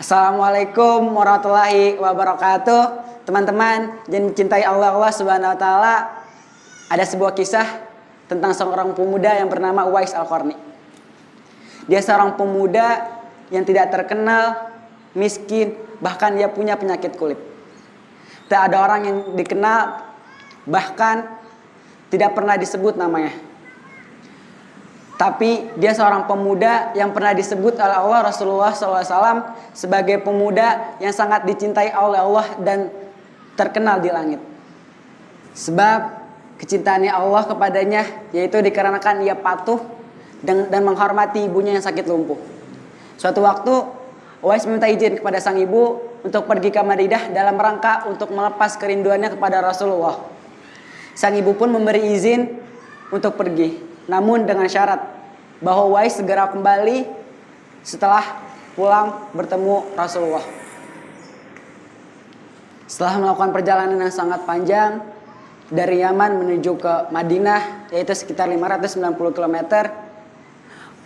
Assalamualaikum warahmatullahi wabarakatuh. Teman-teman yang mencintai Allah Subhanahu wa taala, ada sebuah kisah tentang seorang pemuda yang bernama Uwais Al-Qarni. Dia seorang pemuda yang tidak terkenal, miskin, bahkan dia punya penyakit kulit. Tak ada orang yang dikenal, bahkan tidak pernah disebut namanya. Tapi dia seorang pemuda yang pernah disebut oleh Allah Rasulullah SAW sebagai pemuda yang sangat dicintai oleh Allah dan terkenal di langit. Sebab kecintaannya Allah kepadanya yaitu dikarenakan ia patuh dan menghormati ibunya yang sakit lumpuh. Suatu waktu Uwais meminta izin kepada sang ibu untuk pergi ke Madinah dalam rangka untuk melepas kerinduannya kepada Rasulullah. Sang ibu pun memberi izin untuk pergi, namun dengan syarat bahwa Uwais segera kembali setelah pulang bertemu Rasulullah. Setelah melakukan perjalanan yang sangat panjang dari Yaman menuju ke Madinah, yaitu sekitar 590 km,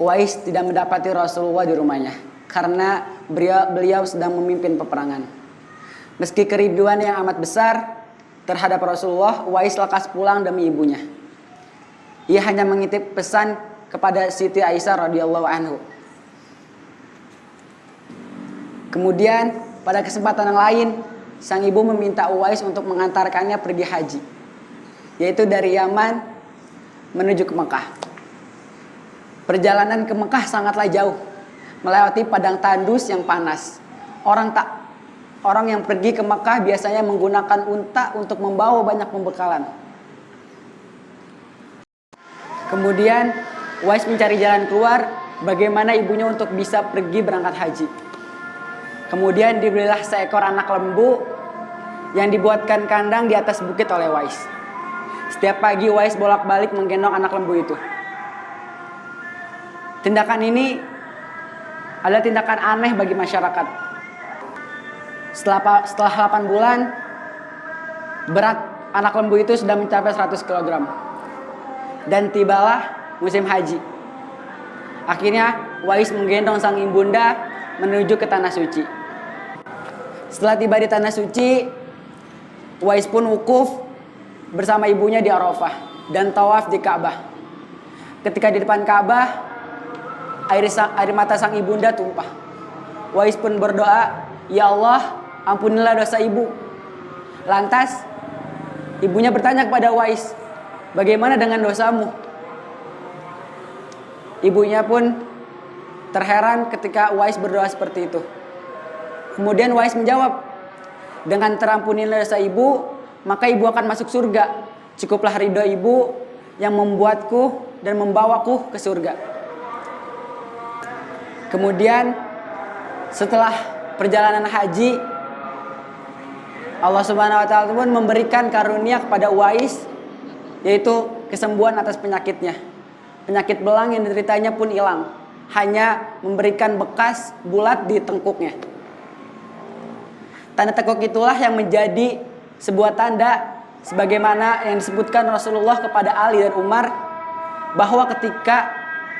Uwais tidak mendapati Rasulullah di rumahnya karena beliau sedang memimpin peperangan. Meski kerinduan yang amat besar terhadap Rasulullah, Uwais lekas pulang demi ibunya. Ia hanya mengitip pesan kepada Siti Aisyah radhiyallahu anhu. Kemudian pada kesempatan yang lain, sang ibu meminta Uwais untuk mengantarkannya pergi haji, yaitu dari Yaman menuju ke Mekah. Perjalanan ke Mekah sangatlah jauh, melewati padang tandus yang panas. Orang yang pergi ke Mekah biasanya menggunakan unta untuk membawa banyak pembekalan. Kemudian Uwais mencari jalan keluar bagaimana ibunya untuk bisa pergi berangkat haji. Kemudian dibelilah seekor anak lembu yang dibuatkan kandang di atas bukit oleh Uwais. Setiap pagi Uwais bolak-balik menggendong anak lembu itu. Tindakan ini adalah tindakan aneh bagi masyarakat. Setelah 8 bulan, berat anak lembu itu sudah mencapai 100 kg. Dan tibalah musim haji. Akhirnya Uwais menggendong sang ibunda menuju ke tanah suci. Setelah tiba di tanah suci, Uwais pun wukuf bersama ibunya di Arafah dan tawaf di Ka'bah. Ketika di depan Ka'bah, air mata sang ibunda tumpah. Uwais pun berdoa, "Ya Allah, ampunilah dosa ibu." Lantas ibunya bertanya kepada Uwais, "Bagaimana dengan dosamu?" Ibunya pun terheran ketika Uwais berdoa seperti itu. Kemudian Uwais menjawab, "Dengan terampunilah dosa ibu, maka ibu akan masuk surga. Cukuplah ridho ibu yang membuatku dan membawaku ke surga." Kemudian setelah perjalanan haji, Allah Subhanahu wa taala pun memberikan karunia kepada Uwais, yaitu kesembuhan atas penyakitnya. Penyakit belang yang dideritanya pun hilang, hanya memberikan bekas bulat di tengkuknya. Tanda tekuk itulah yang menjadi sebuah tanda sebagaimana yang disebutkan Rasulullah kepada Ali dan Umar, bahwa ketika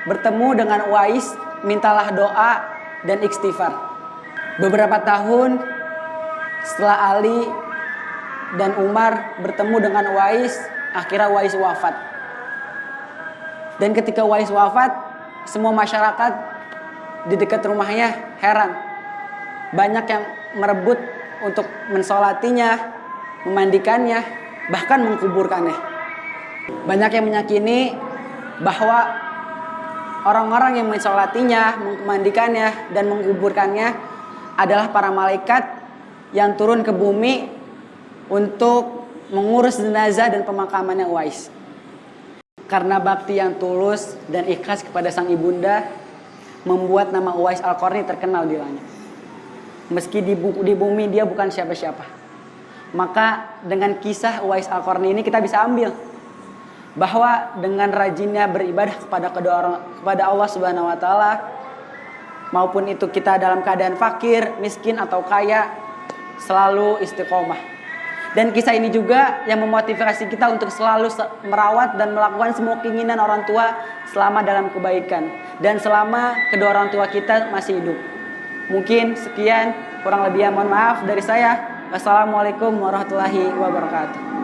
bertemu dengan Uwais, mintalah doa dan istighfar. Beberapa tahun setelah Ali dan Umar bertemu dengan Uwais, akhirnya Uwais wafat. Dan ketika Uwais wafat, semua masyarakat di dekat rumahnya heran. Banyak yang merebut untuk mensolatinya, memandikannya, bahkan mengkuburkannya. Banyak yang meyakini bahwa orang-orang yang mensolatinya, memandikannya, dan menguburkannya adalah para malaikat yang turun ke bumi untuk mengurus jenazah dan pemakamannya Uwais. Karena bakti yang tulus dan ikhlas kepada sang ibunda membuat nama Uwais Al-Qarni terkenal di langit. Meski di bumi dia bukan siapa-siapa. Maka dengan kisah Uwais Al-Qarni ini kita bisa ambil bahwa dengan rajinnya beribadah kepada Allah Subhanahu wa taala, maupun itu kita dalam keadaan fakir, miskin atau kaya, selalu istiqomah. Dan kisah ini juga yang memotivasi kita untuk selalu merawat dan melakukan semua keinginan orang tua selama dalam kebaikan dan selama kedua orang tua kita masih hidup. Mungkin sekian, kurang lebihnya mohon maaf dari saya. Wassalamualaikum warahmatullahi wabarakatuh.